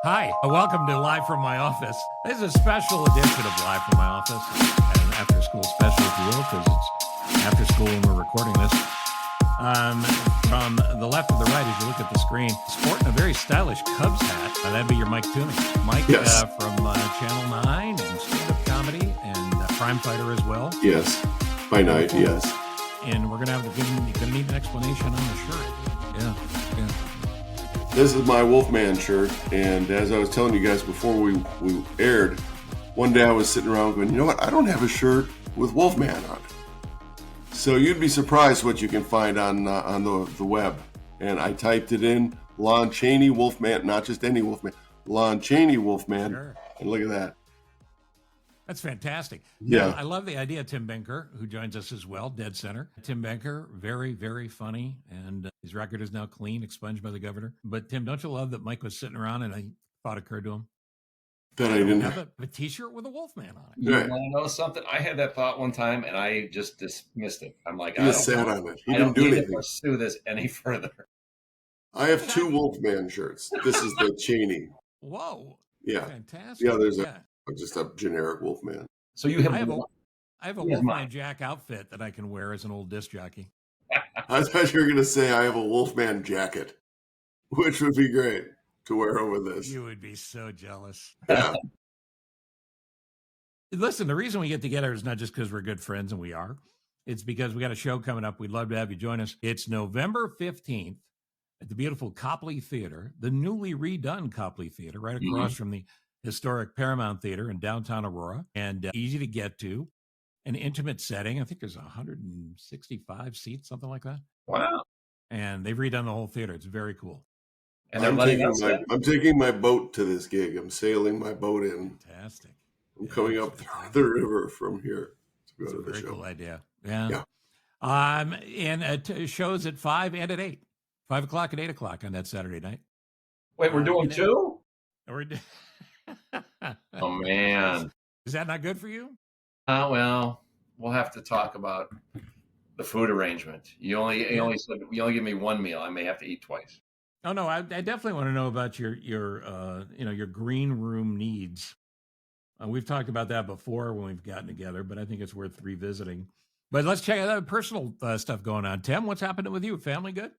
Hi, welcome to Live from My Office. This is a special edition of Live from My Office, an after-school special, if you will, because it's after school when we're recording this. From the left to the right, as you look at the screen, sporting a very stylish Cubs hat. That'd be your Mike Toomey. Mike Yes. From Channel 9 and stand-up comedy and crime fighter as well. Yes. By night, yes. And we're going to need an explanation on the shirt. Yeah. This is my Wolfman shirt, and as I was telling you guys before we aired, one day I was sitting around going, you know what, I don't have a shirt with Wolfman on it. So you'd be surprised what you can find on the web. And I typed it in, Lon Chaney Wolfman, not just any Wolfman, Lon Chaney Wolfman, Sure. And look at that. That's fantastic. Yeah. Now, I love the idea of Tim Benker, who joins us as well, dead center. Tim Benker, very, very funny, and his record is now clean, expunged by the governor. But Tim, don't you love that Mike was sitting around and a thought occurred to him? That I didn't have a T-shirt with a Wolfman on it. You want to know something? I had that thought one time, and I just dismissed it. I'm like, He just sat on it. He I didn't don't do need anything. to pursue this any further. I have two Wolfman shirts. This is the Chaney. Whoa. Yeah. Fantastic. Yeah, there's just a generic Wolfman. So you have I have a Here's Wolfman mine. Jack outfit that I can wear as an old disc jockey. I thought you were going to say I have a Wolfman jacket, which would be great to wear over this. You would be so jealous. Yeah. Listen, the reason we get together is not just because we're good friends, and we are. It's because we got a show coming up. We'd love to have you join us. It's November 15th at the beautiful Copley Theater, the newly redone Copley Theater, right across from the historic Paramount Theater in downtown Aurora, and easy to get to. An intimate setting. I think there's 165 seats, something like that. Wow. And they've redone the whole theater. It's very cool. And they're letting us in. I'm taking my boat to this gig. I'm sailing my boat in. Fantastic. I'm coming up the river from here to go to the Very show. cool idea. Yeah. And shows at 5 and at 8. 5 o'clock and 8 o'clock on that Saturday night. Wait, we're doing two? Oh man. Is that not good for you? Well, we'll have to talk about the food arrangement. You only give me one meal. I may have to eat twice. Oh no, I definitely want to know about your green room needs. We've talked about that before when we've gotten together, but I think it's worth revisiting. But let's check out personal stuff going on. Tim, what's happening with you? Family good?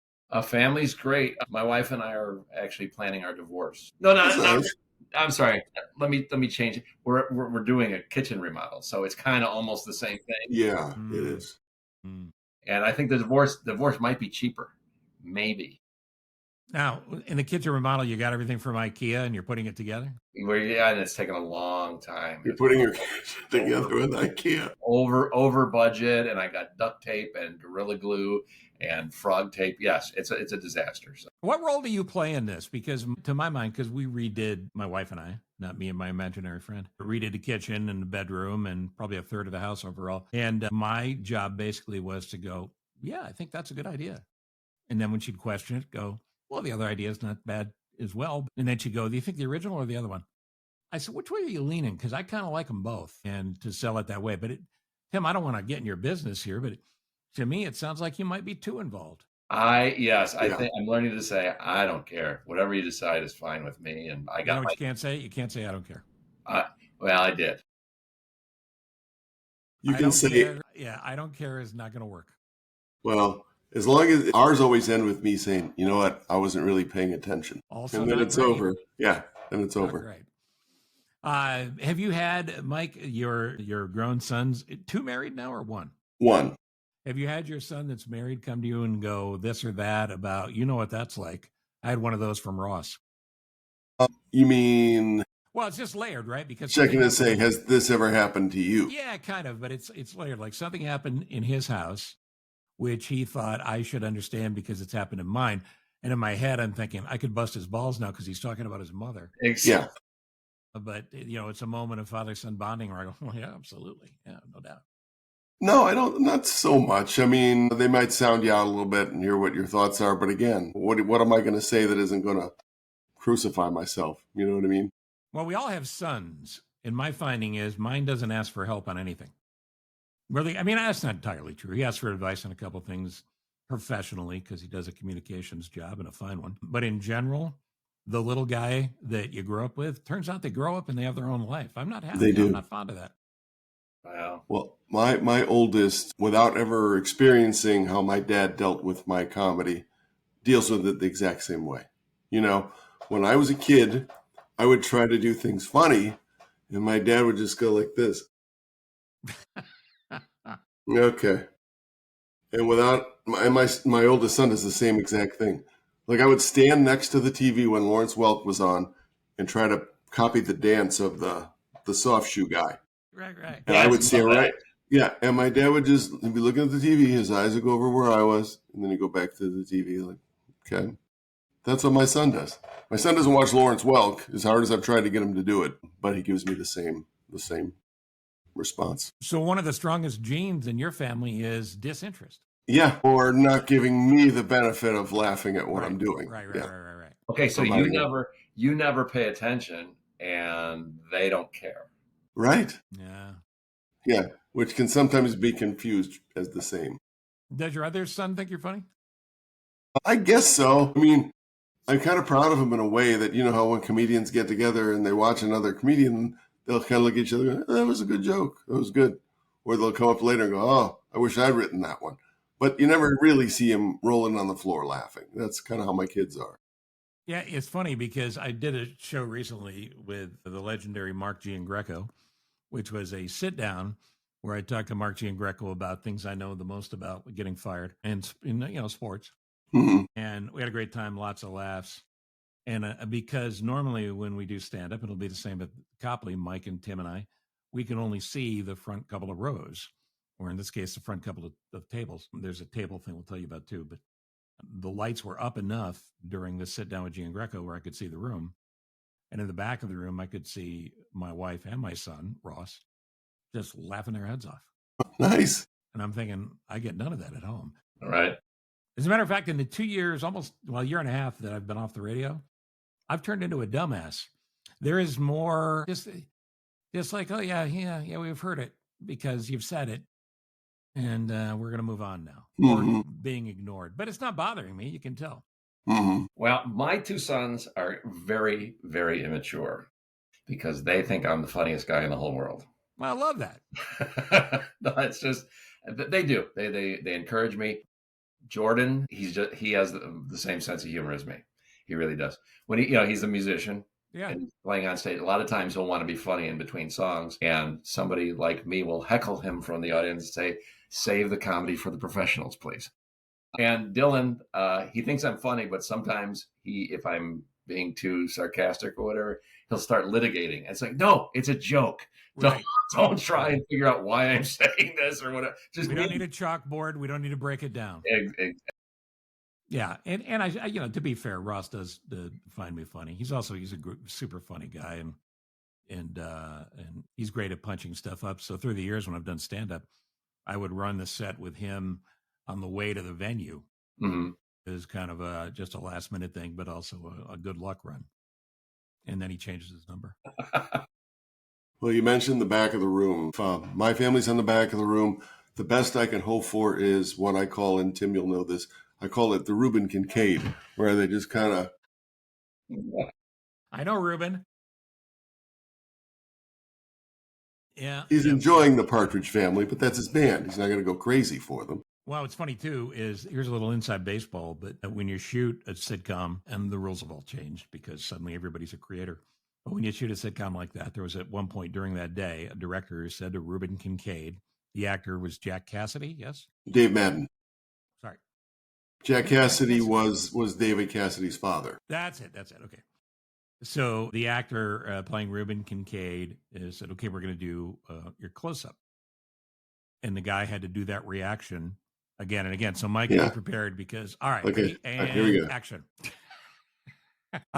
Family's great. My wife and I are actually planning our divorce. No, I'm sorry. Let me change it. We're doing a kitchen remodel, so it's kind of almost the same thing. Yeah, it is. And I think the divorce might be cheaper, maybe. Now, in the kitchen remodel, you got everything from IKEA, and you're putting it together. And it's taken a long time. You're putting your kitchen together with IKEA. Over budget, and I got duct tape and Gorilla Glue and frog tape. Yes, it's a disaster. So. What role do you play in this? Because to my mind, because we redid, my wife and I, not me and my imaginary friend, redid the kitchen and the bedroom and probably a third of the house overall. And my job basically was to go, yeah, I think that's a good idea. And then when she'd question it, go, well, the other idea is not bad as well. And then she'd go, do you think the original or the other one? I said, which way are you leaning? Because I kind of like them both, and to sell it that way. But Tim, I don't want to get in your business here, but to me, it sounds like you might be too involved. I think I'm learning to say, I don't care. Whatever you decide is fine with me. And I got what you can't say? You can't say, I don't care. Well, I did. You can say, I don't care is not going to work. Well, as long as ours always end with me saying, you know what, I wasn't really paying attention. Also, and then it's over. Yeah, then it's over. Right. Have you had, Mike, your grown sons, two married now or one? One. Have you had your son that's married come to you and go this or that about, you know what that's like? I had one of those from Ross. You mean? Well, it's just layered, right? Because checking to say, has this ever happened to you? Yeah, kind of, but it's layered. Like something happened in his house, which he thought I should understand because it's happened in mine. And in my head, I'm thinking I could bust his balls now because he's talking about his mother. Exactly. Yeah. But, it's a moment of father-son bonding where I go, well, yeah, absolutely. Yeah, no doubt. No, I don't. Not so much. I mean, they might sound you out a little bit and hear what your thoughts are. But again, what am I going to say that isn't going to crucify myself? You know what I mean? Well, we all have sons. And my finding is mine doesn't ask for help on anything. Really, I mean, that's not entirely true. He asks for advice on a couple of things professionally because he does a communications job and a fine one. But in general, the little guy that you grew up with, turns out they grow up and they have their own life. I'm not happy. They do. I'm not fond of that. Wow. Well, my oldest, without ever experiencing how my dad dealt with my comedy, deals with it the exact same way. You know, when I was a kid, I would try to do things funny, and my dad would just go like this. Okay. And my oldest son does the same exact thing. Like I would stand next to the TV when Lawrence Welk was on and try to copy the dance of the soft shoe guy. Right. And I would stand right. Yeah. And my dad would just be looking at the TV. His eyes would go over where I was. And then he'd go back to the TV like, okay. That's what my son does. My son doesn't watch Lawrence Welk as hard as I've tried to get him to do it, but he gives me the same response. So one of the strongest genes in your family is disinterest. Yeah, or not giving me the benefit of laughing at what I'm doing. Right. Okay, so you never pay attention, and they don't care. Right. Yeah, which can sometimes be confused as the same. Does your other son think you're funny? I guess so. I mean, I'm kind of proud of him in a way that, you know how when comedians get together and they watch another comedian, they'll kind of look at each other and go, that was a good joke. That was good. Or they'll come up later and go, oh, I wish I'd written that one. But you never really see him rolling on the floor laughing. That's kind of how my kids are. Yeah, it's funny because I did a show recently with the legendary Mark Giangreco, which was a sit down where I talked to Mark Giangreco about things I know the most about getting fired and, sports. Mm-hmm. And we had a great time, lots of laughs. And because normally when we do stand up, it'll be the same at Copley, Mike and Tim and I, we can only see the front couple of rows, or in this case, the front couple of tables. There's a table thing we'll tell you about too, but the lights were up enough during the sit down with Giangreco where I could see the room. And in the back of the room, I could see my wife and my son, Ross, just laughing their heads off. Nice. And I'm thinking, I get none of that at home. All right. As a matter of fact, in the 2 years, a year and a half that I've been off the radio, I've turned into a dumbass. There is more just like, oh, yeah, we've heard it because you've said it. And we're going to move on now. Mm-hmm. Or being ignored. But it's not bothering me. You can tell. Mm-hmm. Well, my two sons are very, very immature because they think I'm the funniest guy in the whole world. Well, I love that. No, it's just, they do. They encourage me. Jordan, he has the same sense of humor as me. He really does. When he's a musician. Yeah. And playing on stage, a lot of times he'll want to be funny in between songs, and somebody like me will heckle him from the audience and say, save the comedy for the professionals, please. And Dylan, he thinks I'm funny, but sometimes if I'm being too sarcastic or whatever, he'll start litigating. And it's like, no, it's a joke. Right. Don't try and figure out why I'm saying this or whatever. We don't need a chalkboard. We don't need to break it down. Yeah, and I to be fair, Ross does find me funny. He's a super funny guy, and he's great at punching stuff up. So through the years when I've done stand up, I would run the set with him on the way to the venue. Mm-hmm. It was kind of just a last minute thing, but also a good luck run. And then he changes his number. Well, you mentioned the back of the room. My family's on the back of the room. The best I can hope for is what I call, and Tim, you'll know this, I call it the Reuben Kincaid, where they just kind of... I know Reuben. Yeah. He's enjoying the Partridge Family, but that's his band. He's not going to go crazy for them. Well, what's funny, too, is here's a little inside baseball, but when you shoot a sitcom, and the rules have all changed because suddenly everybody's a creator. But when you shoot a sitcom like that, there was at one point during that day, a director who said to Reuben Kincaid, the actor was Jack Cassidy, yes? Dave Madden. Sorry. Jack Cassidy was David Cassidy's father. That's it. Okay. So the actor playing Reuben Kincaid said, okay, we're going to do your close-up. And the guy had to do that reaction again and again. So Mike, be prepared because, all right, okay. And here we go. Action.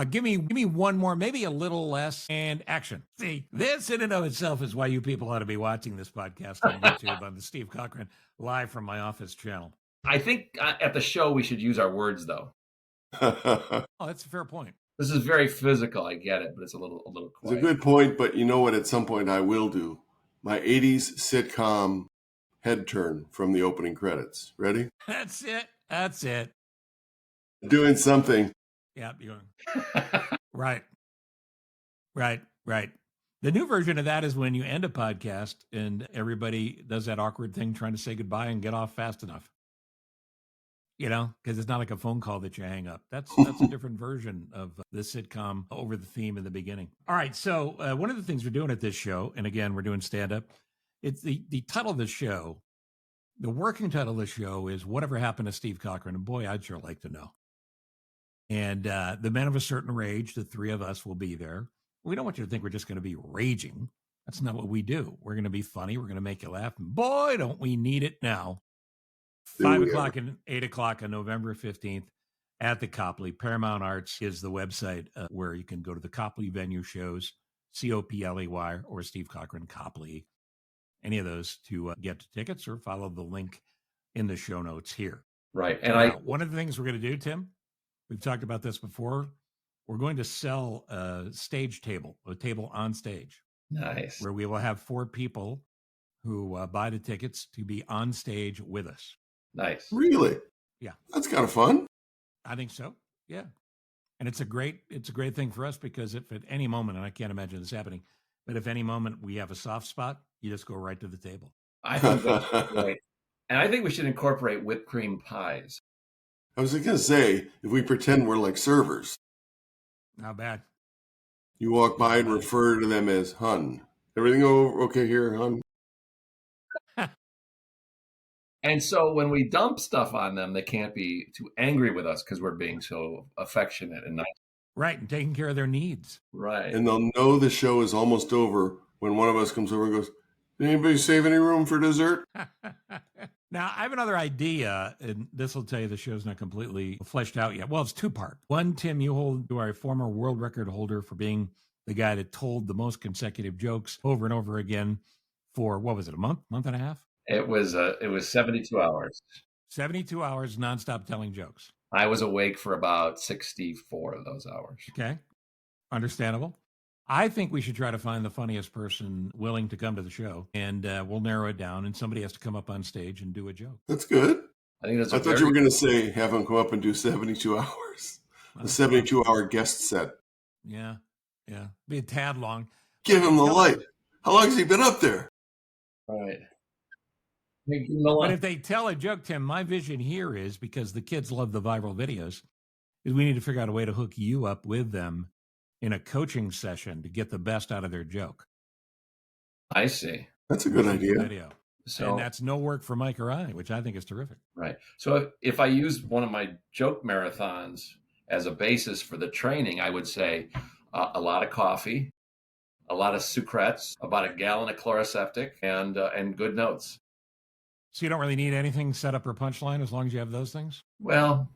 Give me one more, maybe a little less, and action. See, this in and of itself is why you people ought to be watching this podcast on YouTube on the Steve Cochran live from my office channel. I think at the show we should use our words, though. Oh, that's a fair point. This is very physical. I get it, but it's a little quiet. It's a good point, but you know what? At some point I will do my 80s sitcom head turn from the opening credits. Ready? That's it. Doing something. Yeah, you're going. Right. Right. Right. The new version of that is when you end a podcast and everybody does that awkward thing trying to say goodbye and get off fast enough. Because it's not like a phone call that you hang up. That's a different version of the sitcom over the theme in the beginning. All right. So one of the things we're doing at this show, and again, we're doing stand-up, it's the title of the show, the working title of the show is Whatever Happened to Steve Cochran? And boy, I'd sure like to know. And the men of a certain rage, the three of us will be there. We don't want you to think we're just going to be raging. That's not what we do. We're going to be funny. We're going to make you laugh. And boy, don't we need it now. 5 o'clock and 8 o'clock on November 15th at the Copley. Paramount Arts is the website where you can go to the Copley venue shows, Copley, or Steve Cochran Copley, any of those to get to tickets, or follow the link in the show notes here. Right. And one of the things we're going to do, Tim, we've talked about this before. We're going to sell a stage table, a table on stage. Nice. Where we will have 4 people who buy the tickets to be on stage with us. Nice. Really? Yeah. That's kind of fun. I think so. Yeah. And it's a great thing for us because if at any moment, and I can't imagine this happening, but if any moment we have a soft spot, you just go right to the table. I think that's great. And I think we should incorporate whipped cream pies. I was going to say, if we pretend we're like servers. Not bad. You walk by and refer to them as hun. Everything okay here, hun? And so when we dump stuff on them, they can't be too angry with us because we're being so affectionate and nice. Right, and taking care of their needs. Right. And they'll know the show is almost over when one of us comes over and goes, did anybody save any room for dessert? Now, I have another idea, and this will tell you the show's not completely fleshed out yet. Well, it's 2-part. One, Tim, you are a former world record holder for being the guy that told the most consecutive jokes over and over again for, what was it, a month and a half? It was 72 hours. 72 hours nonstop telling jokes. I was awake for about 64 of those hours. Okay. Understandable. I think we should try to find the funniest person willing to come to the show, and we'll narrow it down, and somebody has to come up on stage and do a joke. That's good. I thought you were going to say have them come up and do 72 hours. A 72-hour guest set. Yeah. Be a tad long. Give him the light. How long has he been up there? Right. But if they tell a joke, Tim, my vision here is, because the kids love the viral videos, is we need to figure out a way to hook you up with them in a coaching session to get the best out of their joke. I see. That's a good idea. Video. And that's no work for Mike or I, which I think is terrific. Right. So if I use one of my joke marathons as a basis for the training, I would say a lot of coffee, a lot of sucrets, about a gallon of chloroseptic, and good notes. So you don't really need anything set up or punchline as long as you have those things? Well,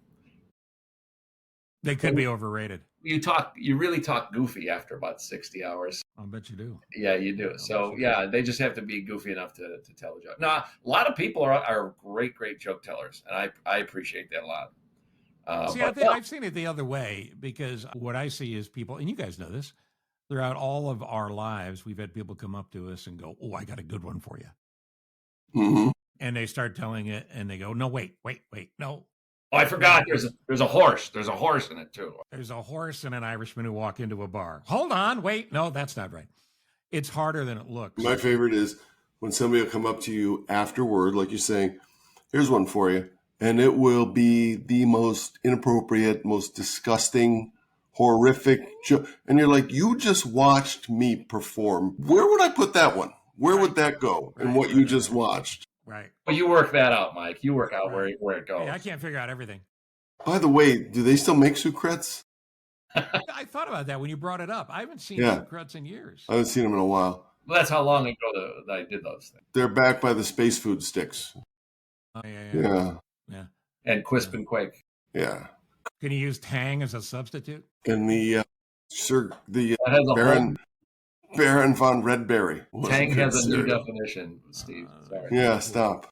they could be overrated. You really talk goofy after about 60 hours. I'll bet you do. Yeah, you do. So yeah, they just have to be goofy enough to tell a joke. Now, a lot of people are great joke tellers, and I appreciate that a lot. I've seen it the other way, because what I see is people, and you guys know this, throughout all of our lives, we've had people come up to us and go, "Oh, I got a good one for you." Mm-hmm. And they start telling it, and they go, "No, wait, no." Oh, I forgot. There's a horse. There's a horse in it too. There's a horse and an Irishman who walk into a bar. Hold on, wait, no, that's not right. It's harder than it looks. My favorite is when somebody will come up to you afterward, like you're saying, "Here's one for you," and it will be the most inappropriate, most disgusting, horrific joke, and you're like, "You just watched me perform. Where would I put that one? Where would that go? And what you just watched?" Right. Well, you work that out, Mike. You work out where it goes. Hey, I can't figure out everything. By the way, do they still make sucrets? I thought about that when you brought it up. I haven't seen sucrets in years. I haven't seen them in a while. Well, that's how long ago that I did those things. They're backed by the space food sticks. Oh, yeah. And Quisp and Quake. Yeah. Can you use Tang as a substitute? And the Baron von Redberry. Tang has a new definition, Steve. Sorry. Yeah, stop.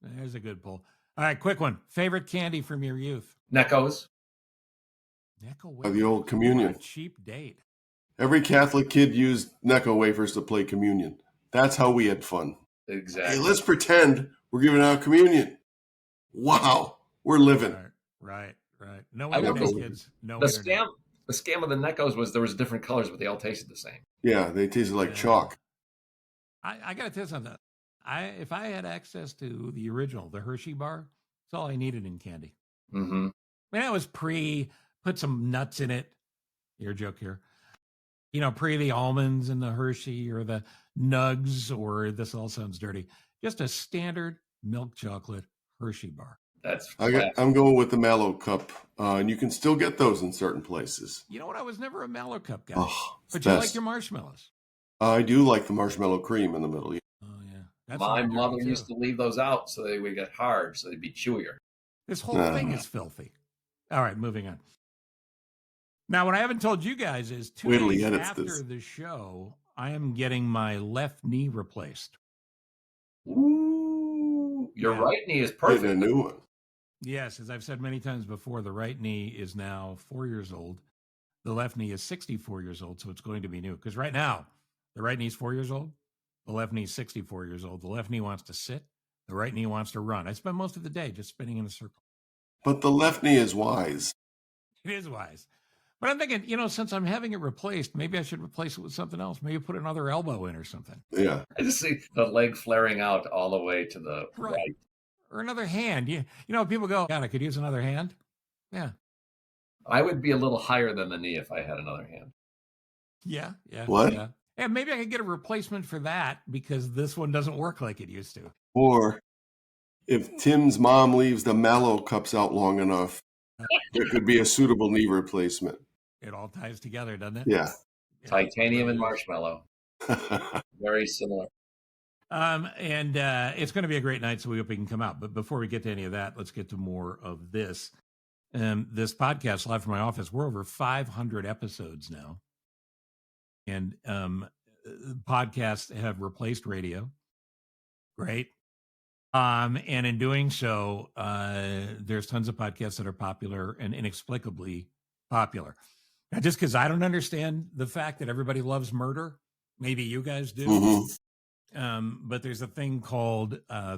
There's a good pull. All right, quick one. Favorite candy from your youth? Necco's. The old communion. What a cheap date. Every Catholic kid used Necco wafers to play communion. That's how we had fun. Exactly. Hey, let's pretend we're giving out communion. Wow, we're living. Right. No internet, kids. No internet. The scam of the Neckos was there was different colors, but they all tasted the same. Yeah, they tasted like chalk. I got to tell you something. If I had access to the original, the Hershey bar, it's all I needed in candy. Mm-hmm. I mean, it was put some nuts in it. Your joke here. Pre the almonds and the Hershey or the Nugs, or this all sounds dirty. Just a standard milk chocolate Hershey bar. I'm going with the Mallow Cup, and you can still get those in certain places. You know what? I was never a Mallow Cup guy. Oh, but you like your marshmallows. I do like the marshmallow cream in the middle. Oh, yeah. My mother used to leave those out so they would get hard, so they'd be chewier. This whole thing is filthy. All right, moving on. Now, what I haven't told you guys is 2 days after the show, I am getting my left knee replaced. Ooh, your right knee is perfect. Getting a new one. Yes, as I've said many times before, the right knee is now 4 years old. The left knee is 64 years old, so it's going to be new. Because right now, the right knee is 4 years old. The left knee is 64 years old. The left knee wants to sit. The right knee wants to run. I spend most of the day just spinning in a circle. But the left knee is wise. It is wise. But I'm thinking, since I'm having it replaced, maybe I should replace it with something else. Maybe put another elbow in or something. Yeah. I just see the leg flaring out all the way to the right. Or another hand. People go, God, I could use another hand. Yeah. I would be a little higher than the knee if I had another hand. Yeah. What? Yeah. And maybe I could get a replacement for that because this one doesn't work like it used to. Or if Tim's mom leaves the Mallow Cups out long enough, it could be a suitable knee replacement. It all ties together, doesn't it? Yeah. Titanium and marshmallow. Very similar. And it's going to be a great night, so we hope we can come out. But before we get to any of that, let's get to more of this. This podcast, Live from My Office, we're over 500 episodes now. And podcasts have replaced radio. Great. And in doing so, there's tons of podcasts that are popular and inexplicably popular. Now, just because I don't understand the fact that everybody loves murder, maybe you guys do. Mm-hmm. But there's a thing called I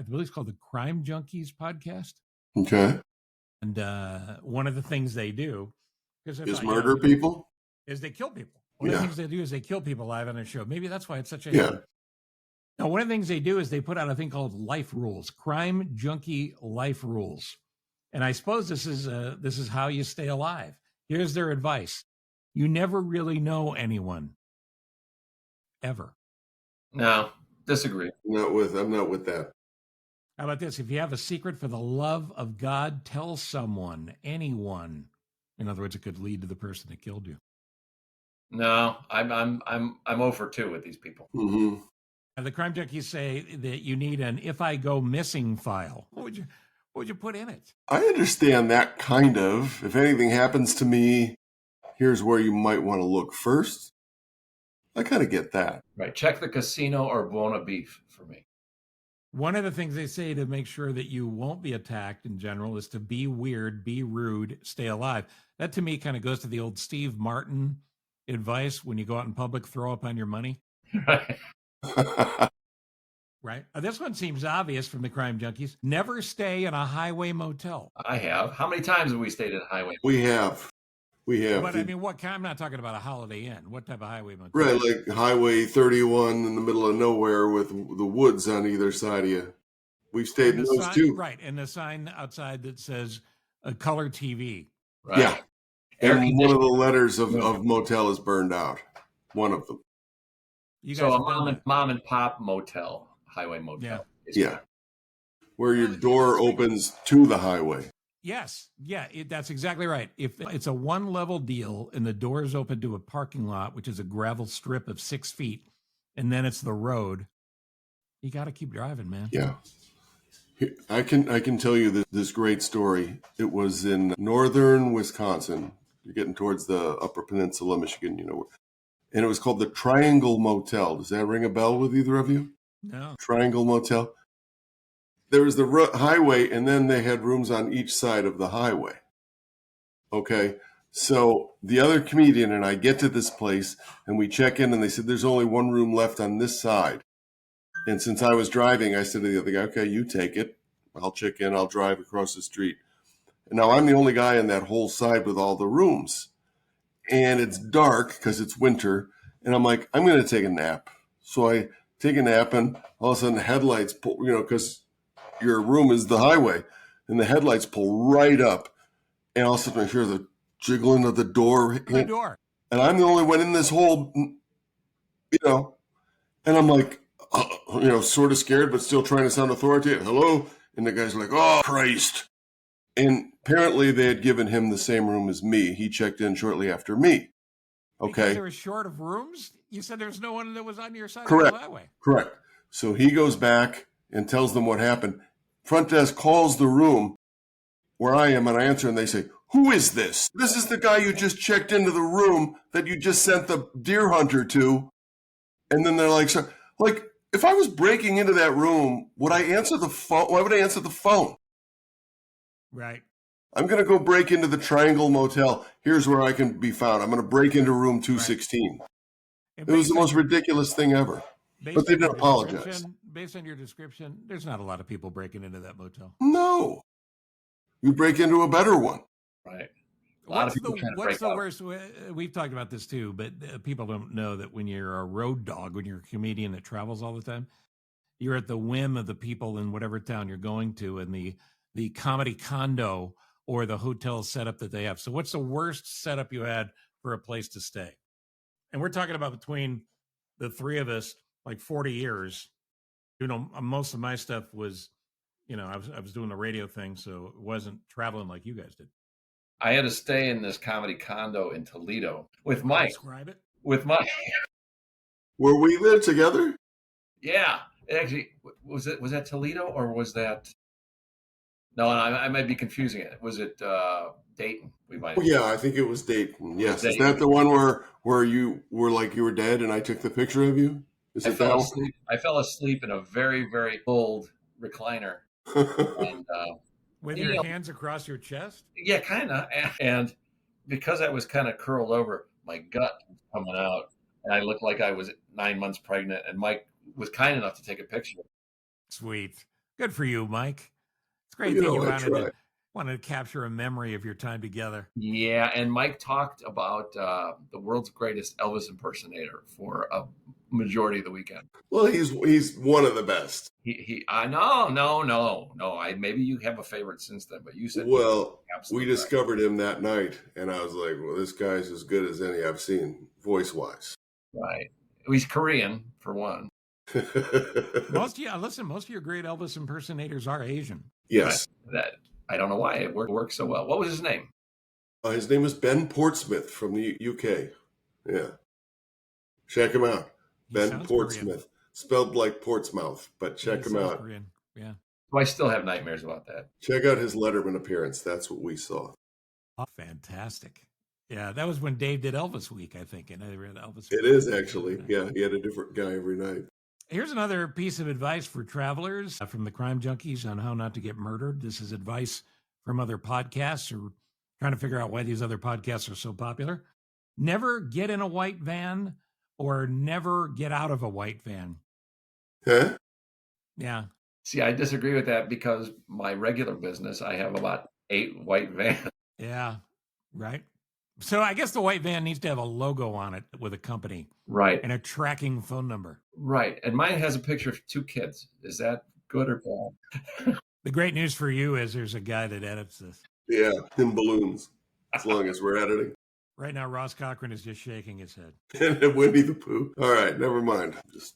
believe it's called the Crime Junkies podcast. Okay. And one of the things they do is murder people. Is they kill people. One of the things they do is they kill people live on their show. Maybe that's why it's such a hit. Now, one of the things they do is they put out a thing called Life Rules, Crime Junkie Life Rules. And I suppose this is how you stay alive. Here's their advice. You never really know anyone. Ever. No, disagree. I'm not with that. How about this? If you have a secret, for the love of God, tell someone, anyone. In other words, it could lead to the person that killed you. No, I'm 0 for 2 with these people. Mm-hmm. And the crime junkies say that you need an "if I go missing" file. What would you put in it? I understand that kind of. If anything happens to me, here's where you might want to look first. I kind of get that. Right. Check the casino or Buona Beef for me. One of the things they say to make sure that you won't be attacked in general is to be weird, be rude, stay alive. That to me kind of goes to the old Steve Martin advice: when you go out in public, throw up on your money. Right. Right. This one seems obvious from the crime junkies. Never stay in a highway motel. I have. How many times have we stayed at a highway? We have. But I mean, what kind? I'm not talking about a Holiday Inn. What type of highway motel? Right, like Highway 31 in the middle of nowhere with the woods on either side of you. We've stayed in those too. Right, and the sign outside that says a color TV. Right. Yeah. And one of the letters of motel is burned out. One of them. You guys so a mom and pop motel, highway motel. Yeah. Where your door opens to the highway. Yes. Yeah, that's exactly right. If it's a one-level deal and the doors open to a parking lot, which is a gravel strip of 6 feet, and then it's the road, you got to keep driving, man. Yeah. I can tell you this great story. It was in northern Wisconsin. You're getting towards the Upper Peninsula, Michigan, and it was called the Triangle Motel. Does that ring a bell with either of you? No. Triangle Motel. There was the highway, and then they had rooms on each side of the highway. Okay, so the other comedian and I get to this place, and we check in, and they said, there's only one room left on this side. And since I was driving, I said to the other guy, okay, you take it. I'll check in. I'll drive across the street. And now I'm the only guy on that whole side with all the rooms. and it's dark because it's winter. And I'm like, I'm going to take a nap. So I take a nap, and all of a sudden the headlights pull, because your room is the highway, and the headlights pull right up. And all of a sudden I hear the jiggling of the door. And I'm the only one in this whole, and I'm like, sort of scared, but still trying to sound authoritative. Hello? And the guy's like, oh, Christ. And apparently they had given him the same room as me. He checked in shortly after me. Okay. Because they were short of rooms? You said there's no one that was on your side Correct. of the highway. Correct. So he goes back and tells them what happened. Front desk calls the room where I am, and I answer, and they say, who is this? This is the guy you just checked into the room that you just sent the deer hunter to. And then they're like, if I was breaking into that room, would I answer the phone? Why would I answer the phone? Right. I'm going to go break into the Triangle Motel. Here's where I can be found. I'm going to break into room 216. Right. It was the most ridiculous thing ever. But they didn't apologize. Based on your description, there's not a lot of people breaking into that motel. No. You break into a better one. Right. What's the worst? We've talked about this too, but people don't know that when you're a road dog, when you're a comedian that travels all the time, you're at the whim of the people in whatever town you're going to, and the comedy condo or the hotel setup that they have. So what's the worst setup you had for a place to stay? And we're talking about between the three of us, like 40 years. Most of my stuff was, I was doing the radio thing, so it wasn't traveling like you guys did. I had to stay in this comedy condo in Toledo with Mike. Describe it. With Mike. Were we there together? Yeah. Actually, was that Toledo or was that? No, I might be confusing it. Was it Dayton? Yeah, I think it was Dayton. Yes. Is that the one where you were like you were dead and I took the picture of you? I fell asleep in a very, very old recliner. And, with your hands across your chest? Yeah, kind of. And because I was kind of curled over, my gut was coming out, and I looked like I was 9 months pregnant, and Mike was kind enough to take a picture. Sweet. Good for you, Mike. It's great that you wanted to capture a memory of your time together. Yeah, and Mike talked about the world's greatest Elvis impersonator for a majority of the weekend. Well, he's one of the best. No. Maybe you have a favorite since then, but you said we discovered him that night, and I was like, well, this guy's as good as any I've seen voice wise. Right. He's Korean for one. Most of your great Elvis impersonators are Asian. Yes. That I don't know why it worked so well. What was his name? His name was Ben Portsmouth from the UK. Yeah. Check him out. Ben Portsmouth. Korean. Spelled like Portsmouth, but check him out. Korean. Yeah. I still have nightmares about that. Check out his Letterman appearance. That's what we saw. Oh, fantastic. Yeah, that was when Dave did Elvis Week, I think. And I read Elvis Week. It is actually. Yeah, he had a different guy every night. Here's another piece of advice for travelers from the Crime Junkies on how not to get murdered. This is advice from other podcasts or trying to figure out why these other podcasts are so popular. Never get in a white van or never get out of a white van. Huh? Yeah. See, I disagree with that because my regular business, I have about 8 white vans. Yeah, right. So I guess the white van needs to have a logo on it with a company. Right. And a tracking phone number. Right. And mine has a picture of 2 kids. Is that good or bad? The great news for you is there's a guy that edits this. Yeah, in balloons, as long as we're editing. Right now, Ross Cochran is just shaking his head. And Winnie the Pooh. All right, never mind. Just...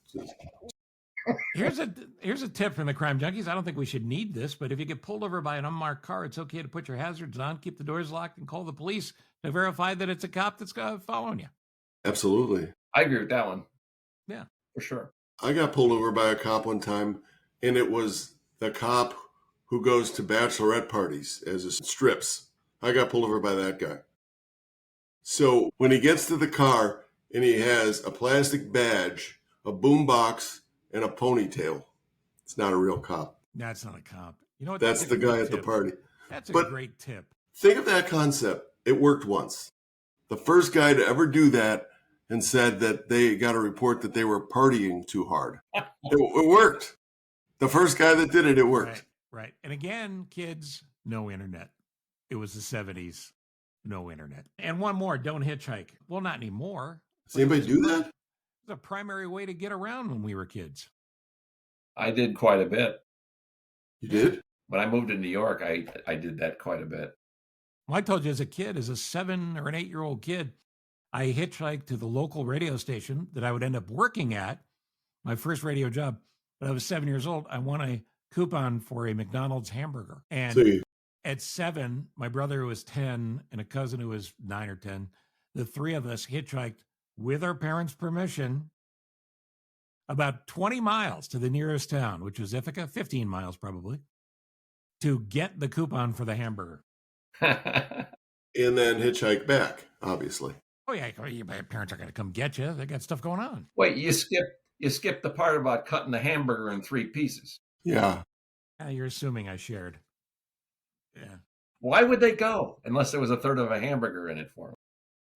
Here's a tip from the Crime Junkies. I don't think we should need this, but if you get pulled over by an unmarked car, it's okay to put your hazards on, keep the doors locked, and call the police to verify that it's a cop that's following you. Absolutely. I agree with that one. Yeah. For sure. I got pulled over by a cop one time, and it was the cop who goes to bachelorette parties as a strips. I got pulled over by that guy. So when he gets to the car and he has a plastic badge, a boombox, and a ponytail, it's not a real cop. That's not a cop. You know what? That's the guy at the party. That's a great tip. Think of that concept. It worked once. The first guy to ever do that and said that they got a report that they were partying too hard. It worked. The first guy that did it, it worked. Right. And again, kids, no internet. It was the 70s. no internet. And one more, don't hitchhike. Well, not anymore. Does anybody do that? It's a primary way to get around when we were kids. I did quite a bit. You did? When I moved to New York, I did that quite a bit. Well, I told you as a kid, as a 7 or an 8-year-old kid, I hitchhiked to the local radio station that I would end up working at, my first radio job. But I was 7 years old. I won a coupon for a McDonald's hamburger. And at 7, my brother who was 10 and a cousin who was 9 or 10, the three of us hitchhiked with our parents' permission about 20 miles to the nearest town, which was Ithaca, 15 miles probably, to get the coupon for the hamburger. And then hitchhike back, obviously. Oh, yeah, your parents are going to come get you. They got stuff going on. Wait, you skipped the part about cutting the hamburger in 3 pieces. Yeah. You're assuming I shared. Yeah. Why would they go unless there was a third of a hamburger in it for them?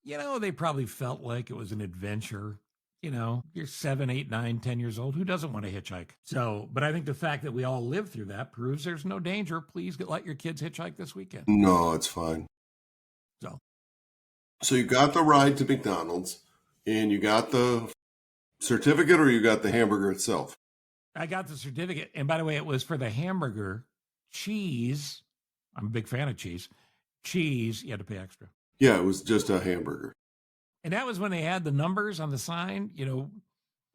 You know, they probably felt like it was an adventure. You know, you're 7, 8, 9, 10 years old. Who doesn't want to hitchhike? So, but I think the fact that we all lived through that proves there's no danger. Please let your kids hitchhike this weekend. No, it's fine. So you got the ride to McDonald's and you got the certificate, or you got the hamburger itself? I got the certificate. And by the way, it was for the hamburger. Cheese. I'm a big fan of cheese. Cheese, you had to pay extra. Yeah, it was just a hamburger. And that was when they had the numbers on the sign, you know.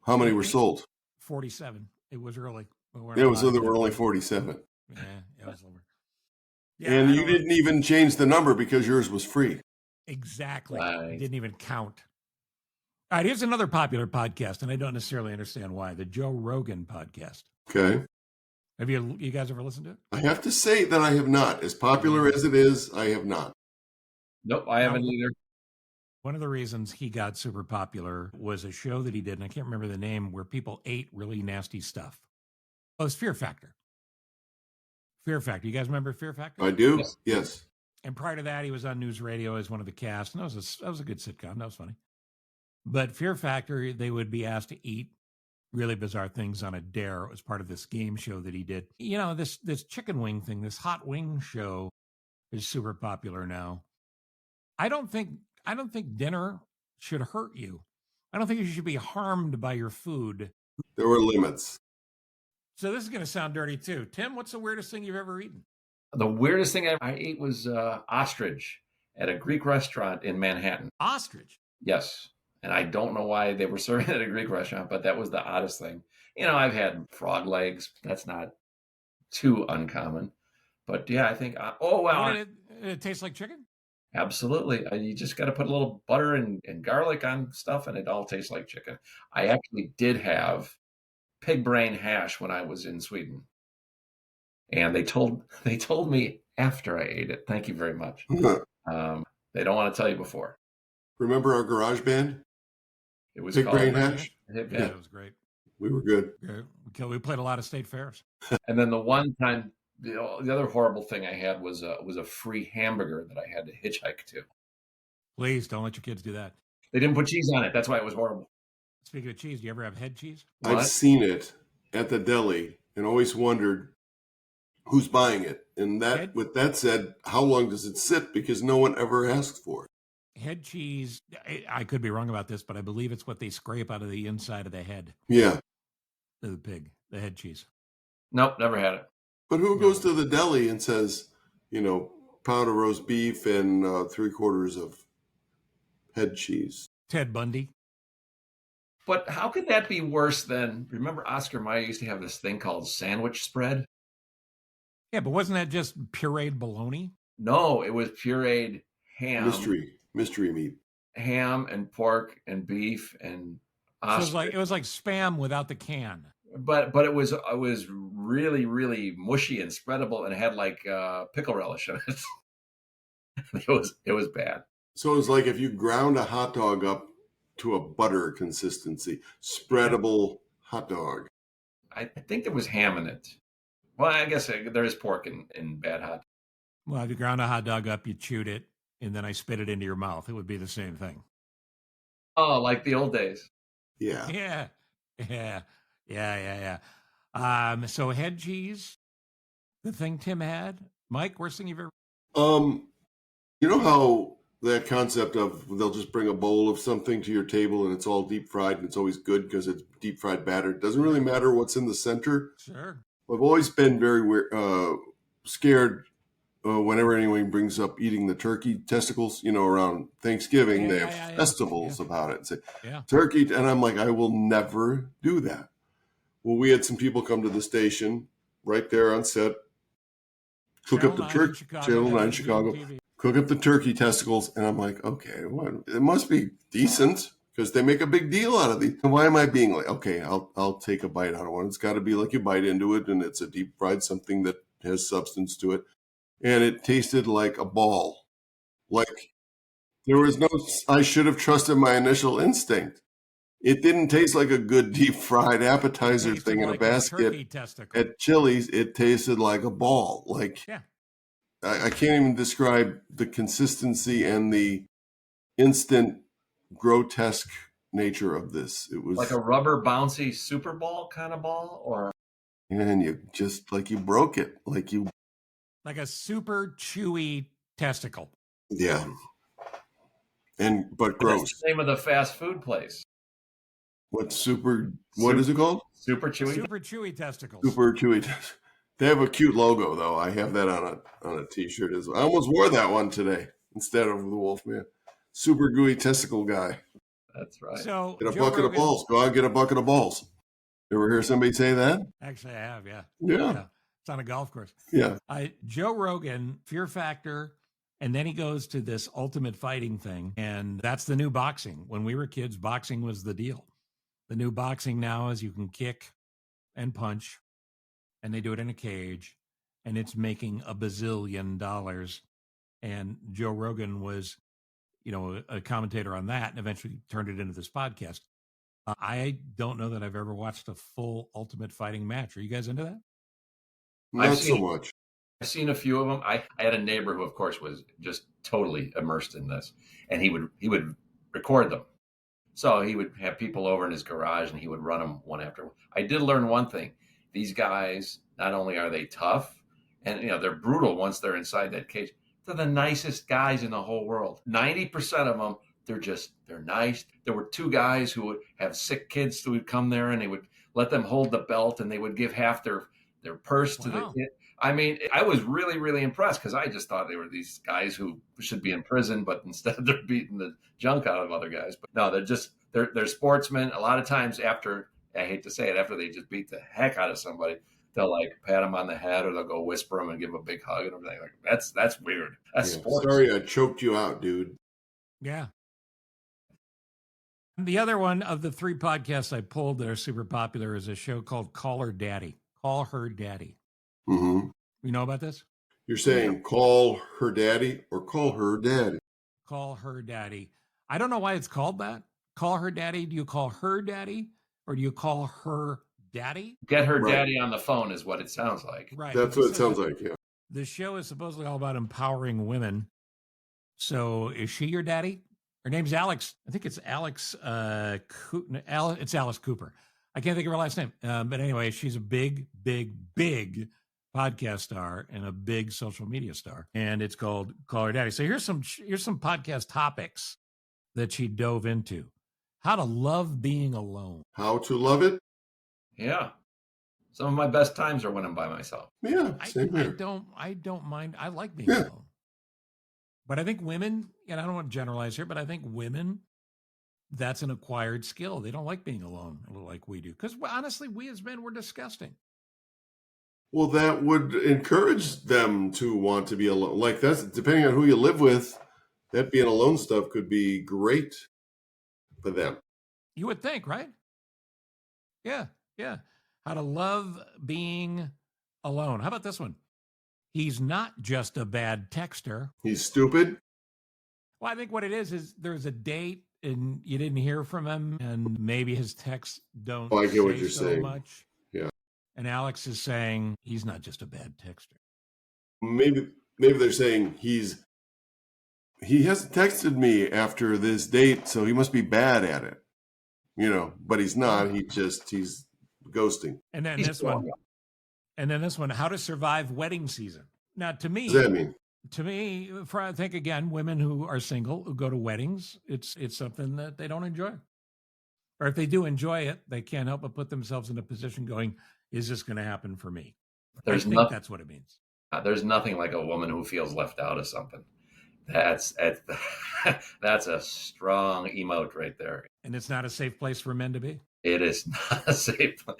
How many were sold? 47. It was early. It was, so there were only 47. Yeah, it was over. Yeah, and you didn't even change the number because yours was free. Exactly. Right. It didn't even count. All right, here's another popular podcast, and I don't necessarily understand why. The Joe Rogan podcast. Okay. Have you guys ever listened to it? I have to say that I have not. As popular as it is, I have not. Nope, I haven't either. One of the reasons he got super popular was a show that he did, and I can't remember the name, where people ate really nasty stuff. Oh, it's Fear Factor. Fear Factor. You guys remember Fear Factor? I do. Yes. And prior to that, he was on news radio as one of the cast. And that was a good sitcom. That was funny. But Fear Factor, they would be asked to eat really bizarre things on a dare. It was part of this game show that he did. You know, this chicken wing thing, this hot wing show is super popular now. I don't think dinner should hurt you. I don't think you should be harmed by your food. There were limits. So this is going to sound dirty too. Tim, what's the weirdest thing you've ever eaten? The weirdest thing I ate was ostrich at a Greek restaurant in Manhattan. Ostrich? Yes. And I don't know why they were serving it at a Greek restaurant, but that was the oddest thing. You know, I've had frog legs. That's not too uncommon. But yeah, I think, Did it taste like chicken? Absolutely. You just got to put a little butter and garlic on stuff, and it all tastes like chicken. I actually did have pig brain hash when I was in Sweden. And they told me after I ate it. Thank you very much. They don't want to tell you before. Remember our garage band? It was Pig Brain Hash. Yeah, it was great. We were good. We played a lot of state fairs. And then the one time, the other horrible thing I had was a free hamburger that I had to hitchhike to. Please don't let your kids do that. They didn't put cheese on it. That's why it was horrible. Speaking of cheese, do you ever have head cheese? What? I've seen it at the deli and always wondered who's buying it. And with that said, how long does it sit? Because no one ever asked for it. Head cheese, I could be wrong about this, but I believe it's what they scrape out of the inside of the head. Yeah. Of the pig, the head cheese. Nope, never had it. But who goes to the deli and says, pound of roast beef and 3/4 of head cheese? Ted Bundy. But how could that be worse than, remember Oscar Mayer used to have this thing called sandwich spread? Yeah, but wasn't that just pureed bologna? No, it was pureed ham. Mystery meat. Ham and pork and beef and ostrich. So it was like Spam without the can. But it was really, really mushy and spreadable, and had like pickle relish in it. It was bad. So it was like if you ground a hot dog up to a butter consistency, spreadable hot dog. I think there was ham in it. Well, I guess there is pork in bad hot. Well, if you ground a hot dog up, you chewed it, and then I spit it into your mouth. It would be the same thing. Oh, like the old days. Yeah. Yeah. So head cheese, the thing Tim had. Mike, worst thing you've ever... You know how that concept of they'll just bring a bowl of something to your table and it's all deep fried and it's always good because it's deep fried batter. It doesn't really matter what's in the center. Sure. I've always been very scared whenever anyone brings up eating the turkey testicles, around Thanksgiving. They have festivals about it and say, turkey. And I'm like, I will never do that. Well, we had some people come to the station right there on set, cook up the turkey, Channel 9 Chicago, cook up the turkey testicles. And I'm like, okay, what? It must be decent because they make a big deal out of these. Why am I being like, okay, I'll take a bite out of one. It's got to be like you bite into it and it's a deep fried something that has substance to it. And it tasted like a ball. Like there was no, I should have trusted my initial instinct. It didn't taste like a good deep fried appetizer thing in a basket at Chili's. It tasted like a ball. Like I can't even describe the consistency and the instant grotesque nature of this. It was like a rubber bouncy Super Ball kind of ball, or and you just like you broke it, like a super chewy testicle. Yeah, but gross. That's the name of the fast food place. What is it called? Super chewy. Super chewy testicles. Super chewy. They have a cute logo though. I have that on a t-shirt as well. I almost wore that one today instead of the Wolfman. Super gooey testicle guy. That's right. So get a bucket of balls. Go out and get a bucket of balls. You ever hear somebody say that? Actually, I have. Yeah. It's on a golf course. Yeah. Joe Rogan, Fear Factor, and then he goes to this Ultimate Fighting thing, and that's the new boxing. When we were kids, boxing was the deal. The new boxing now is you can kick and punch, and they do it in a cage, and it's making $1 bazillion. And Joe Rogan was, a commentator on that, and eventually turned it into this podcast. I don't know that I've ever watched a full Ultimate Fighting match. Are you guys into that? Not so much. I've seen a few of them. I had a neighbor who, of course, was just totally immersed in this, and he would record them. So he would have people over in his garage, and he would run them one after one. I did learn one thing: these guys, not only are they tough, and they're brutal once they're inside that cage. They're the nicest guys in the whole world. 90% of them, they're nice. There were 2 guys who would have sick kids who would come there, and they would let them hold the belt, and they would give half their purse to the kid. I mean, I was really, really impressed because I just thought they were these guys who should be in prison, but instead they're beating the junk out of other guys. But no, they're sportsmen. A lot of times after they just beat the heck out of somebody, they'll like pat them on the head or they'll go whisper them and give them a big hug and everything. Like that's weird. That's sports. Sorry, I choked you out, dude. Yeah. The other one of the 3 podcasts I pulled that are super popular is a show called Call Her Daddy. Call Her Daddy. Mm-hmm. You know about this? You're saying call her daddy or call her daddy? Call Her Daddy. I don't know why it's called that. Call Her Daddy. Do you call her daddy or do you call her daddy? Get her daddy on the phone is what it sounds like. Right. That's what it sounds like, yeah. The show is supposedly all about empowering women. So is she your daddy? Her name's Alex. I think it's Alex. It's Alice Cooper. I can't think of her last name. But anyway, she's a big, big, big podcast star and a big social media star. And it's called Call Her Daddy. So here's some podcast topics that she dove into. How to love being alone. How to love it? Yeah. Some of my best times are when I'm by myself. Yeah, same here. I don't mind. I like being alone. But I think women, and I don't want to generalize here, but I think women, that's an acquired skill. They don't like being alone like we do. Because honestly, we as men, we're disgusting. Well, that would encourage them to want to be alone. Like that's depending on who you live with, that being alone stuff could be great for them. You would think, right? Yeah. How to love being alone. How about this one? He's not just a bad texter. He's stupid. Well, I think what it is there's a date and you didn't hear from him, and maybe his texts don't I get what you're so saying. much. Yeah. And Alex is saying he's not just a bad texter. Maybe they're saying he hasn't texted me after this date, so he must be bad at it. But he's not. He's ghosting. And then this one, how to survive wedding season. Now, to me, what does that mean? To me, I think again, women who are single who go to weddings, it's something that they don't enjoy, or if they do enjoy it, they can't help but put themselves in a position going, "Is this going to happen for me?" I There's think nothing. that's what it means. There's nothing like a woman who feels left out of something. That's that's a strong emote right there. And it's not a safe place for men to be. It is not a safe place.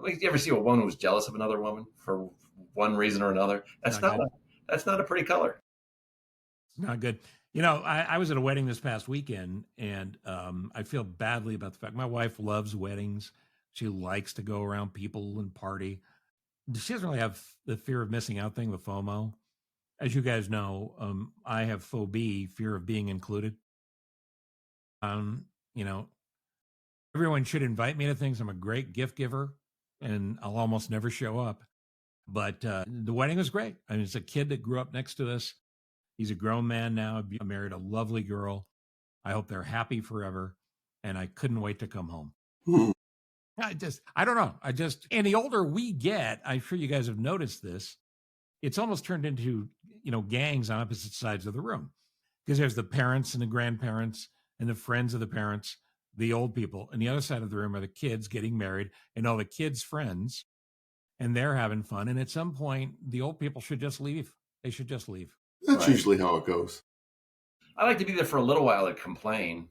Like, you ever see a woman who's jealous of another woman for one reason or another? That's not a pretty color. Not good. You know, I was at a wedding this past weekend, and I feel badly about the fact my wife loves weddings. She likes to go around people and party. She doesn't really have the fear of missing out thing, the FOMO. As you guys know, I have phobia, fear of being included. You know, everyone should invite me to things. I'm a great gift giver, and I'll almost never show up. But the wedding was great. I mean, it's a kid that grew up next to us. He's a grown man now, married a lovely girl. I hope they're happy forever. And I couldn't wait to come home. Hmm. I don't know. And the older we get, I'm sure you guys have noticed this, it's almost turned into, gangs on opposite sides of the room. Because there's the parents and the grandparents and the friends of the parents, the old people. And the other side of the room are the kids getting married and all the kids' friends. And they're having fun. And at some point, the old people should just leave. They should just leave. That's usually how it goes. I like to be there for a little while and complain,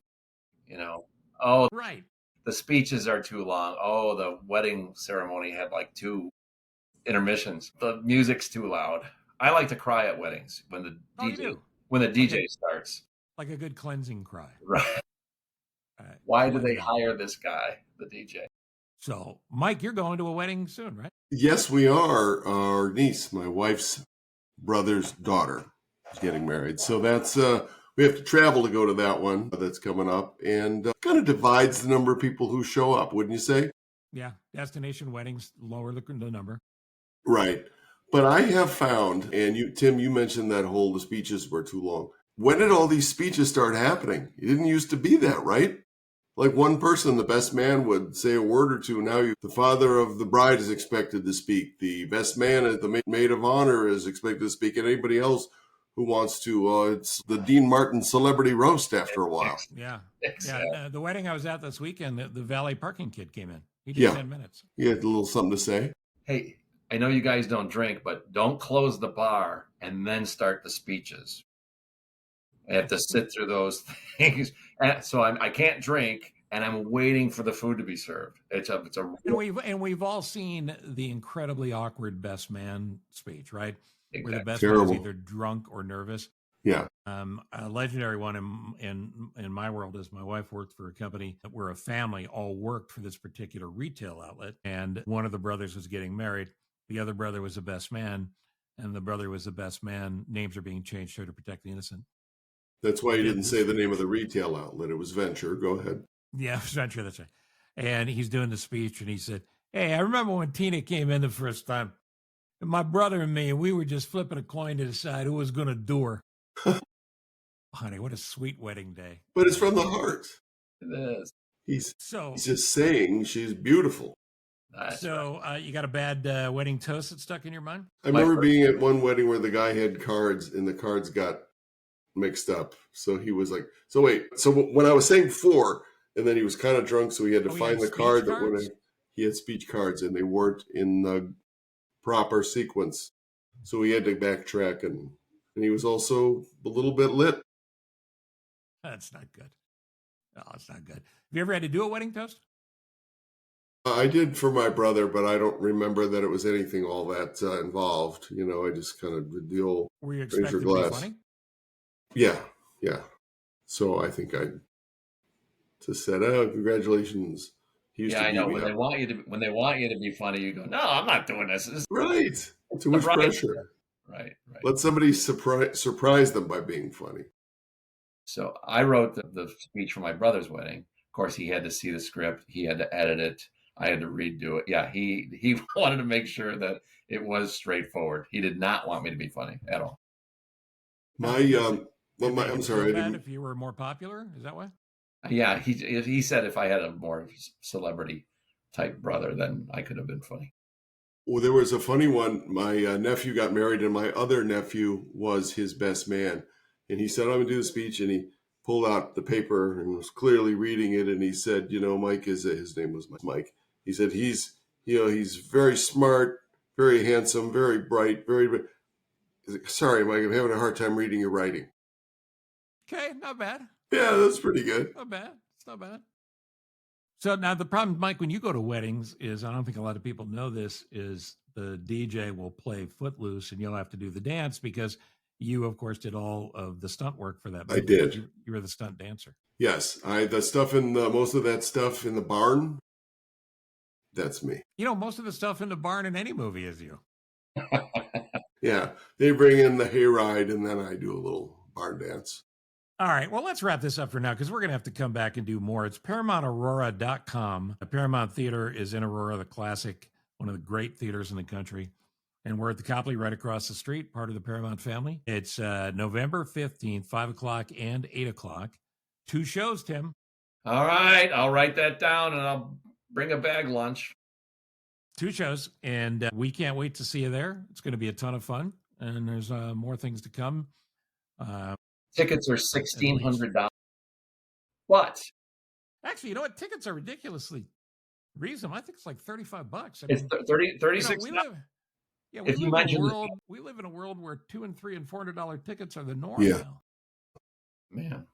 oh, right. The speeches are too long. Oh, the wedding ceremony had like 2 intermissions. The music's too loud. I like to cry at weddings when the DJ starts. Like a good cleansing cry. Right. Why do they hire this guy, the DJ? So, Mike, you're going to a wedding soon, right? Yes, we are. Our niece, my wife's brother's daughter, is getting married. So that's we have to travel to go to that one that's coming up, and kind of divides the number of people who show up, wouldn't you say? Yeah, destination weddings lower the number. Right. But I have found, and Tim, you mentioned that the speeches were too long. When did all these speeches start happening? It didn't used to be that, right? Like one person, the best man, would say a word or two. Now the father of the bride is expected to speak. The best man, the maid of honor, is expected to speak. And anybody else who wants to, it's the Dean Martin celebrity roast after a while. Yeah. Exactly. Yeah. The wedding I was at this weekend, the valet parking kid came in. He did 10 minutes. He had a little something to say. Hey, I know you guys don't drink, but don't close the bar and then start the speeches. I have to sit through those things. So I can't drink, and I'm waiting for the food to be served. And we've all seen the incredibly awkward best man speech, right? Exactly. Where the best man is either drunk or nervous. Yeah. A legendary one in my world is my wife worked for a company where a family all worked for this particular retail outlet, and one of the brothers was getting married. The other brother was the best man, and the brother was the best man. Names are being changed here to protect the innocent. That's why you didn't say the name of the retail outlet. It was Venture. Go ahead. Yeah, it was Venture. That's right. And he's doing the speech, and he said, "Hey, I remember when Tina came in the first time. And my brother and me, we were just flipping a coin to decide who was going to do her." Honey, what a sweet wedding day. But it's from the heart. It is. He's just saying she's beautiful. So you got a bad wedding toast that stuck in your mind? I remember being at one wedding where the guy had cards, and the cards got mixed up. So he was like, so when I was saying 4, and then he was kind of drunk, so he had to find the card he had speech cards, and they weren't in the proper sequence. So he had to backtrack, and he was also a little bit lit. That's not good. No, it's not good. Have you ever had to do a wedding toast? I did for my brother, but I don't remember that it was anything all that involved. I just kind of did the old. Were you expected to be funny? Yeah. So I think I just said, "Oh, congratulations." I know. When they want you to be funny, you go, "No, I'm not doing this." Right. Too much pressure. Right. Let somebody surprise them by being funny. So I wrote the speech for my brother's wedding. Of course, he had to see the script. He had to edit it. I had to redo it. Yeah, he wanted to make sure that it was straightforward. He did not want me to be funny at all. I'm sorry. If you were more popular, is that why? Yeah, he said if I had a more celebrity type brother, then I could have been funny. Well, there was a funny one. My nephew got married, and my other nephew was his best man. And he said, I'm going to do the speech. And he pulled out the paper and was clearly reading it. And he said, Mike his name was Mike. He said, he's very smart, very handsome, very bright, sorry, Mike, I'm having a hard time reading your writing. Okay, not bad. Yeah, that's pretty good. Not bad. It's not bad. So now the problem, Mike, when you go to weddings is, I don't think a lot of people know this, is the DJ will play Footloose and you'll have to do the dance because you, of course, did all of the stunt work for that movie. I did. You were the stunt dancer. Yes, most of that stuff in the barn, that's me. Most of the stuff in the barn in any movie is you. Yeah, they bring in the hayride and then I do a little barn dance. All right, well, let's wrap this up for now because we're going to have to come back and do more. It's ParamountAurora.com. The Paramount Theater is in Aurora, the classic, one of the great theaters in the country. And we're at the Copley right across the street, part of the Paramount family. It's November 15th, 5 o'clock and 8 o'clock. 2 shows, Tim. All right, I'll write that down and I'll bring a bag lunch. 2 shows, and we can't wait to see you there. It's going to be a ton of fun, and there's more things to come. Tickets are $1,600. What? Actually, you know what? Tickets are ridiculously reasonable. I think it's like $35. It's 36. We live in a world where $200 and $300 and $400 tickets are the norm now. Man,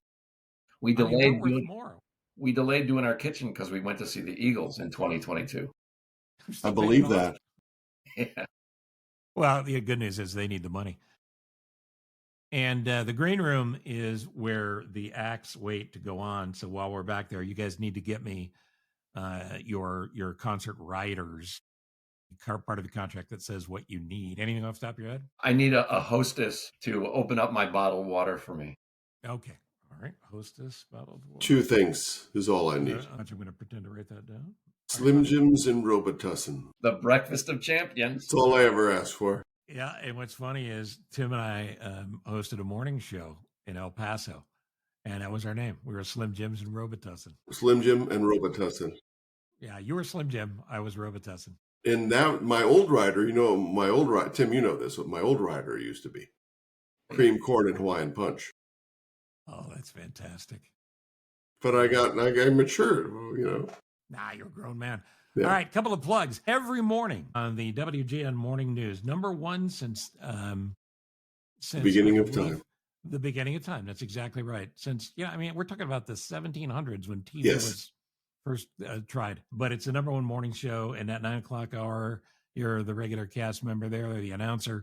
we delayed doing our kitchen because we went to see the Eagles in 2022. I believe that. Yeah. Well, the good news is they need the money. And the green room is where the acts wait to go on. So while we're back there, you guys need to get me your concert riders, part of the contract that says what you need. Anything off the top of your head? I need a hostess to open up my bottled water for me. Okay. All right. Hostess, bottled water. 2 things is all I need. I'm going to pretend to write that down. Slim Jims and Robitussin. The breakfast of champions. That's all I ever asked for. Yeah, and what's funny is Tim and I hosted a morning show in El Paso, and that was our name. We were Slim Jims and Robitussin. Slim Jim and Robitussin. Yeah, you were Slim Jim. I was Robitussin. And now my old rider, Tim, you know this, what my old rider used to be. Cream corn and Hawaiian punch. Oh, that's fantastic. But I matured, Nah, you're a grown man. Yeah. All right, couple of plugs. Every morning on the WGN Morning News, number 1 since the beginning of time. The beginning of time. That's exactly right. Since, we're talking about the 1700s when TV was first tried. But it's the number 1 morning show. And that 9 o'clock hour, you're the regular cast member there, the announcer.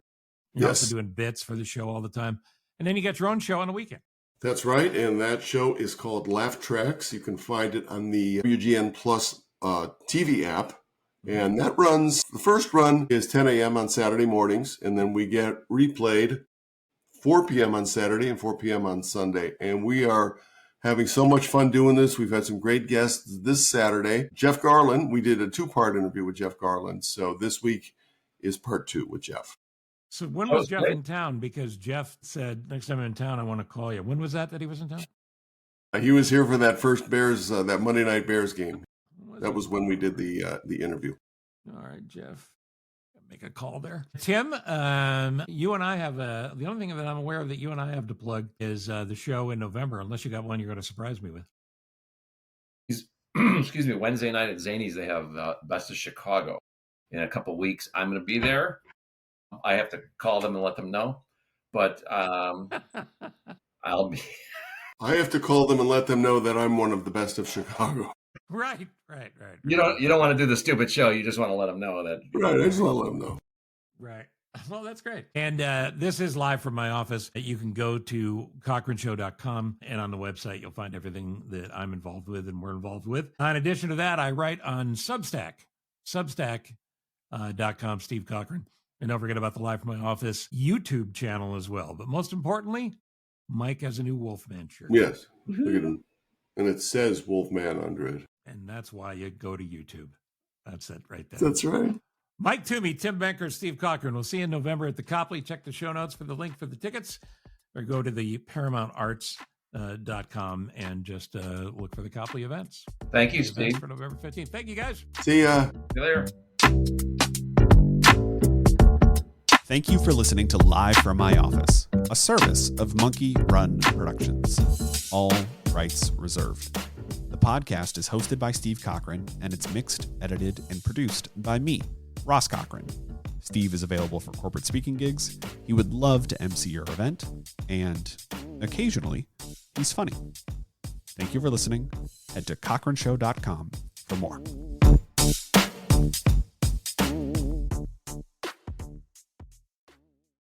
You're also doing bits for the show all the time. And then you get your own show on the weekend. That's right. And that show is called Laugh Tracks. You can find it on the WGN Plus TV app. And that runs, the first run is 10 a.m. on Saturday mornings. And then we get replayed 4 p.m. on Saturday and 4 p.m. on Sunday. And we are having so much fun doing this. We've had some great guests this Saturday. Jeff Garland, we did a 2-part interview with Jeff Garland. So this week is part 2 with Jeff. So when was Jeff in town? Because Jeff said, next time I'm in town, I want to call you. When was that he was in town? He was here for that first Bears, that Monday night Bears game. That was when we did the interview. All right, Jeff. Make a call there. Tim, you and I have the only thing that I'm aware of that you and I have to plug is the show in November, unless you got one you're going to surprise me with. Excuse me, Wednesday night at Zany's, they have Best of Chicago in a couple of weeks. I'm going to be there. I have to call them and let them know, but I'll be. I have to call them and let them know that I'm one of the best of Chicago. Right. You don't want to do the stupid show. You just want to let them know that. Right. I just want to let them know. Right. Well, that's great. And this is live from my office. You can go to cochranshow.com, and on the website, you'll find everything that I'm involved with and we're involved with. In addition to that, I write on Substack, substack.com, Steve Cochran. And don't forget about the Live from My Office YouTube channel as well. But most importantly, Mike has a new Wolfman shirt. Yes. Look at him. And it says Wolfman under it. And that's why you go to YouTube. That's it right there. That's right. Mike Toomey, Tim Benker, Steve Cochran. We'll see you in November at the Copley. Check the show notes for the link for the tickets, or go to the ParamountArts.com and just look for the Copley events. Thank you, Steve. For November 15th. Thank you, guys. See ya. See you later. Thank you for listening to Live from My Office, a service of Monkey Run Productions. All rights reserved. The podcast is hosted by Steve Cochran, and it's mixed, edited, and produced by me, Ross Cochran. Steve is available for corporate speaking gigs. He would love to MC your event, and occasionally, he's funny. Thank you for listening. Head to cochranshow.com for more.